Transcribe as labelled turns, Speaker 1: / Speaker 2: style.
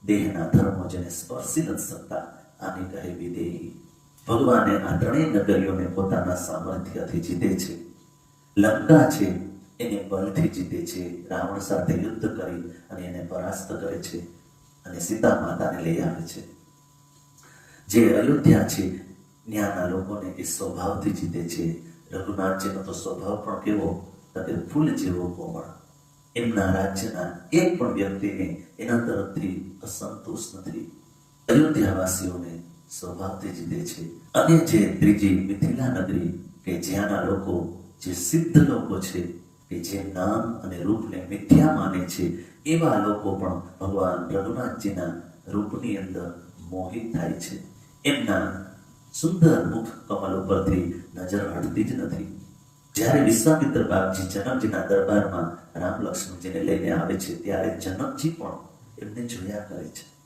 Speaker 1: દેહના ધર્મો જેને સ્પર્શી નથી શકતા આને કહે વિદેહી. ભગવાને આ ત્રણેય નગરીઓને પોતાના સામર્થ્યથી જીતે છે. લંકા છે એને બળથી જીતે છે, રાવણ સાથે યુદ્ધ કરી અને એને પરાસ્ત કરે છે અને સીતા માતાને લઈ આવે છે. જે અયોધ્યા છે ત્યાંના લોકોને એ સ્વભાવથી જીતે છે. રઘુનાથજીનો તો સ્વભાવ પણ કેવો કે ફૂલ જેવો કોમળ. એમના રાજ્યના એક પણ વ્યક્તિને એના તરફથી અસંતોષ નથી. અયોધ્યાવાસીઓને સ્વભાવથી જીતે છે. અને જે ત્રીજી મિથિલા નગરી કે જ્યાંના લોકો જે સિદ્ધ લોકો છે કે જે નામ અને રૂપને મિથ્યા માને છે એવા લોકો પણ ભગવાન રઘુનાથજીના રૂપની અંદર મોહિત થાય છે. એમના સુંદર મુખ કમલ ઉપરથી નજર હટતી જ નથી. જ્યારે વિશ્વામિત્ર બાપજી જનકજીના દરબારમાં રામ લક્ષ્મણજીને લઈને આવે છે ત્યારે જનકજી પણ એમને જોયા કરે છે.